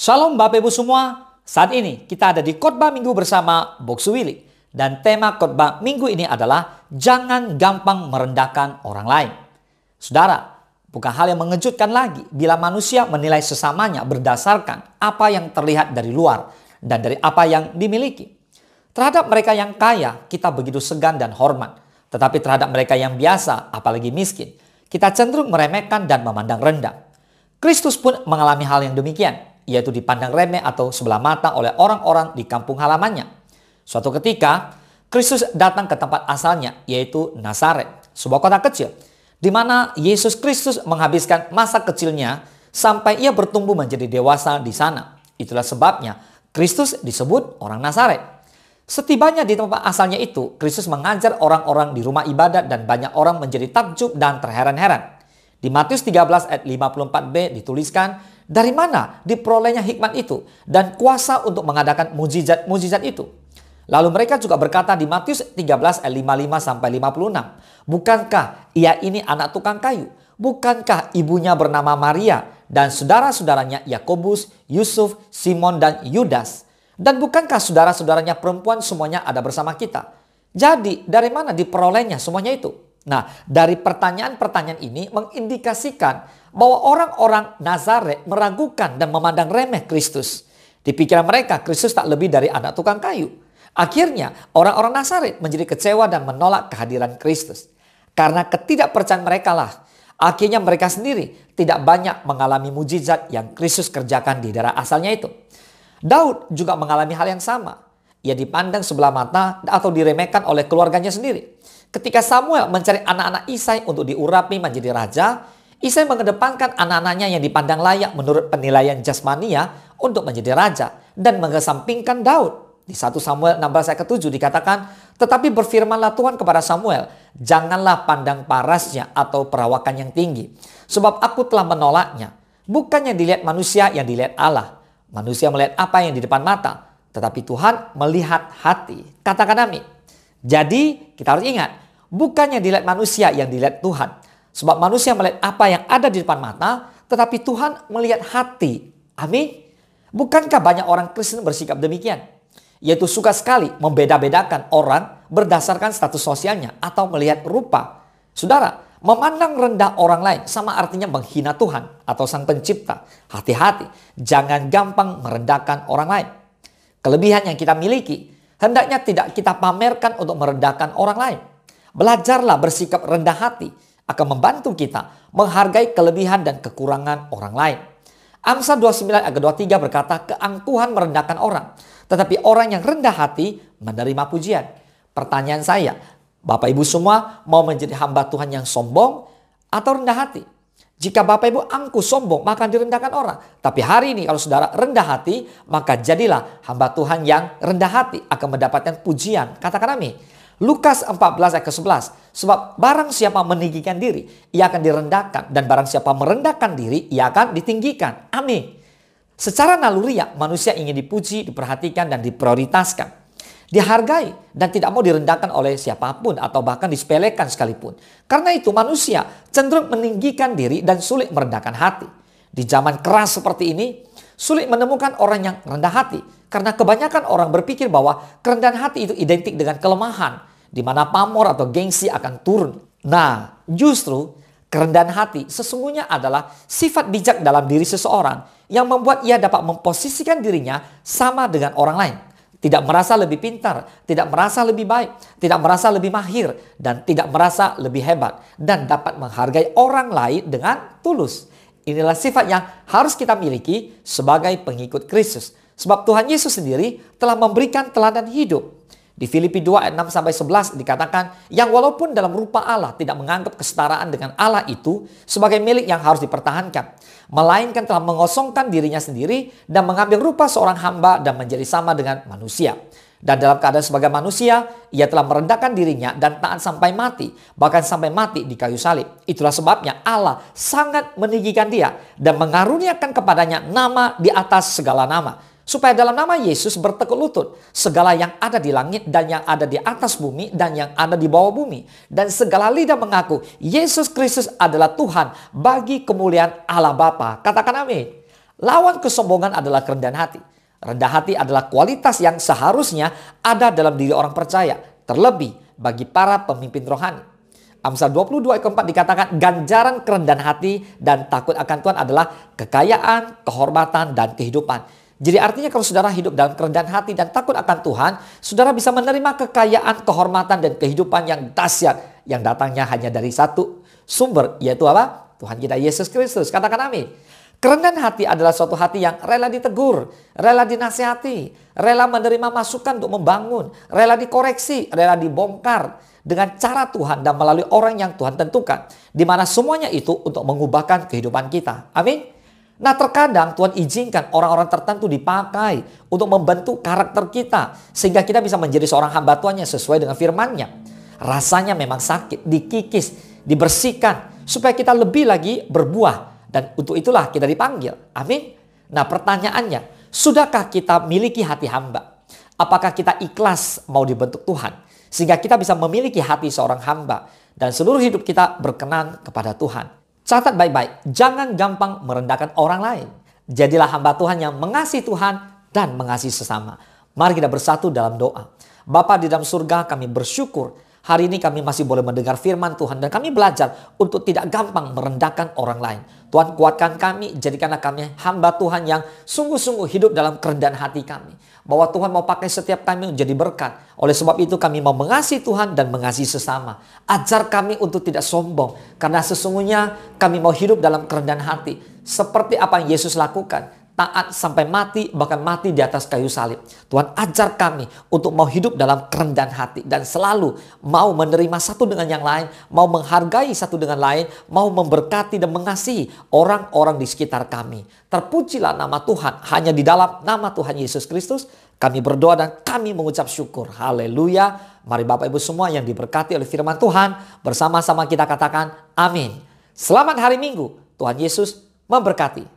Shalom Bapak Ibu semua, saat ini kita ada di khotbah minggu bersama Boksu Willy. Dan tema khotbah minggu ini adalah jangan gampang merendahkan orang lain. Saudara, bukan hal yang mengejutkan lagi bila manusia menilai sesamanya berdasarkan apa yang terlihat dari luar dan dari apa yang dimiliki. Terhadap mereka yang kaya, kita begitu segan dan hormat. Tetapi terhadap mereka yang biasa, apalagi miskin, kita cenderung meremehkan dan memandang rendah. Kristus pun mengalami hal yang demikian, yaitu dipandang remeh atau sebelah mata oleh orang-orang di kampung halamannya. Suatu ketika, Kristus datang ke tempat asalnya, yaitu Nazaret, sebuah kota kecil, di mana Yesus Kristus menghabiskan masa kecilnya sampai ia bertumbuh menjadi dewasa di sana. Itulah sebabnya Kristus disebut orang Nazaret. Setibanya di tempat asalnya itu, Kristus mengajar orang-orang di rumah ibadat dan banyak orang menjadi takjub dan terheran-heran. Di Matius 13 ayat 54b dituliskan, dari mana diperolehnya hikmat itu dan kuasa untuk mengadakan mujizat-mujizat itu. Lalu mereka juga berkata di Matius 13 ayat 55 sampai 56, bukankah ia ini anak tukang kayu? Bukankah ibunya bernama Maria dan saudara-saudaranya Yakobus, Yusuf, Simon dan Yudas? Dan bukankah saudara-saudaranya perempuan semuanya ada bersama kita? Jadi dari mana diperolehnya semuanya itu? Nah, dari pertanyaan-pertanyaan ini mengindikasikan bahwa orang-orang Nazaret meragukan dan memandang remeh Kristus. Di pikiran mereka, Kristus tak lebih dari anak tukang kayu. Akhirnya, orang-orang Nazaret menjadi kecewa dan menolak kehadiran Kristus. Karena ketidakpercayaan mereka lah, akhirnya mereka sendiri tidak banyak mengalami mujizat yang Kristus kerjakan di daerah asalnya itu. Daud juga mengalami hal yang sama. Ia dipandang sebelah mata atau diremehkan oleh keluarganya sendiri. Ketika Samuel mencari anak-anak Isai untuk diurapi menjadi raja, Isai mengedepankan anak-anaknya yang dipandang layak menurut penilaian jasmania untuk menjadi raja dan mengesampingkan Daud. Di 1 Samuel 16 ayat ke-7 dikatakan, tetapi berfirmanlah Tuhan kepada Samuel, janganlah pandang parasnya atau perawakan yang tinggi, sebab aku telah menolaknya. Bukannya dilihat manusia yang dilihat Allah. Manusia melihat apa yang di depan mata, tetapi Tuhan melihat hati. Katakan amin. Jadi kita harus ingat, bukannya dilihat manusia yang dilihat Tuhan. Sebab manusia melihat apa yang ada di depan mata, tetapi Tuhan melihat hati. Amin. Bukankah banyak orang Kristen bersikap demikian? Yaitu suka sekali membeda-bedakan orang berdasarkan status sosialnya atau melihat rupa. Saudara, memandang rendah orang lain sama artinya menghina Tuhan atau Sang Pencipta. Hati-hati, jangan gampang merendahkan orang lain. Kelebihan yang kita miliki hendaknya tidak kita pamerkan untuk merendahkan orang lain. Belajarlah bersikap rendah hati akan membantu kita menghargai kelebihan dan kekurangan orang lain. Amsal 29 ayat 23 berkata, keangkuhan merendahkan orang, tetapi orang yang rendah hati menerima pujian. Pertanyaan saya, Bapak Ibu semua mau menjadi hamba Tuhan yang sombong atau rendah hati? Jika Bapak Ibu angkuh sombong, maka direndahkan orang. Tapi hari ini kalau saudara rendah hati, maka jadilah hamba Tuhan yang rendah hati akan mendapatkan pujian. Katakan amin. Lukas 14 ayat ke-11. Sebab barang siapa meninggikan diri, ia akan direndahkan. Dan barang siapa merendahkan diri, ia akan ditinggikan. Amin. Secara naluriah, manusia ingin dipuji, diperhatikan, dan diprioritaskan. Dihargai dan tidak mau direndahkan oleh siapapun atau bahkan disepelekan sekalipun. Karena itu manusia cenderung meninggikan diri dan sulit merendahkan hati. Di zaman keras seperti ini, sulit menemukan orang yang rendah hati. Karena kebanyakan orang berpikir bahwa kerendahan hati itu identik dengan kelemahan, di mana pamor atau gengsi akan turun. Nah, justru kerendahan hati sesungguhnya adalah sifat bijak dalam diri seseorang yang membuat ia dapat memposisikan dirinya sama dengan orang lain. Tidak merasa lebih pintar, tidak merasa lebih baik, tidak merasa lebih mahir, dan tidak merasa lebih hebat. Dan dapat menghargai orang lain dengan tulus. Inilah sifat yang harus kita miliki sebagai pengikut Kristus. Sebab Tuhan Yesus sendiri telah memberikan teladan hidup. Di Filipi 2 ayat 6-11 dikatakan, yang walaupun dalam rupa Allah tidak menganggap kesetaraan dengan Allah itu sebagai milik yang harus dipertahankan. Melainkan telah mengosongkan dirinya sendiri dan mengambil rupa seorang hamba dan menjadi sama dengan manusia. Dan dalam keadaan sebagai manusia, ia telah merendahkan dirinya dan taat sampai mati, bahkan sampai mati di kayu salib. Itulah sebabnya Allah sangat meninggikan dia dan mengaruniakan kepadanya nama di atas segala nama. Supaya dalam nama Yesus bertekuk lutut segala yang ada di langit dan yang ada di atas bumi dan yang ada di bawah bumi. Dan segala lidah mengaku Yesus Kristus adalah Tuhan bagi kemuliaan Allah Bapa. Katakan amin. Lawan kesombongan adalah kerendahan hati. Rendah hati adalah kualitas yang seharusnya ada dalam diri orang percaya, terlebih bagi para pemimpin rohani. Amsal 22 ayat 4 dikatakan ganjaran kerendahan hati dan takut akan Tuhan adalah kekayaan, kehormatan, dan kehidupan. Jadi artinya kalau saudara hidup dalam kerendahan hati dan takut akan Tuhan, saudara bisa menerima kekayaan, kehormatan, dan kehidupan yang dahsyat yang datangnya hanya dari satu sumber, yaitu apa? Tuhan kita Yesus Kristus. Katakan amin. Kerendahan hati adalah suatu hati yang rela ditegur, rela dinasihati, rela menerima masukan untuk membangun, rela dikoreksi, rela dibongkar dengan cara Tuhan dan melalui orang yang Tuhan tentukan. Di mana semuanya itu untuk mengubahkan kehidupan kita. Amin. Nah terkadang Tuhan izinkan orang-orang tertentu dipakai untuk membentuk karakter kita. Sehingga kita bisa menjadi seorang hamba Tuhan yang sesuai dengan firman-Nya. Rasanya memang sakit, dikikis, dibersihkan. Supaya kita lebih lagi berbuah. Dan untuk itulah kita dipanggil. Amin. Nah pertanyaannya, sudahkah kita miliki hati hamba? Apakah kita ikhlas mau dibentuk Tuhan? Sehingga kita bisa memiliki hati seorang hamba. Dan seluruh hidup kita berkenan kepada Tuhan. Catat baik-baik, jangan gampang merendahkan orang lain. Jadilah hamba Tuhan yang mengasihi Tuhan dan mengasihi sesama. Mari kita bersatu dalam doa. Bapa di dalam surga, kami bersyukur hari ini kami masih boleh mendengar firman Tuhan dan kami belajar untuk tidak gampang merendahkan orang lain. Tuhan kuatkan kami, jadikanlah kami hamba Tuhan yang sungguh-sungguh hidup dalam kerendahan hati kami. Bahwa Tuhan mau pakai setiap kami menjadi berkat. Oleh sebab itu kami mau mengasihi Tuhan dan mengasihi sesama. Ajar kami untuk tidak sombong. Karena sesungguhnya kami mau hidup dalam kerendahan hati. Seperti apa yang Yesus lakukan. Taat sampai mati, bahkan mati di atas kayu salib. Tuhan ajar kami untuk mau hidup dalam kerendahan hati. Dan selalu mau menerima satu dengan yang lain. Mau menghargai satu dengan lain. Mau memberkati dan mengasihi orang-orang di sekitar kami. Terpujilah nama Tuhan. Hanya di dalam nama Tuhan Yesus Kristus kami berdoa dan kami mengucap syukur. Haleluya. Mari Bapak Ibu semua yang diberkati oleh firman Tuhan. Bersama-sama kita katakan amin. Selamat hari Minggu. Tuhan Yesus memberkati.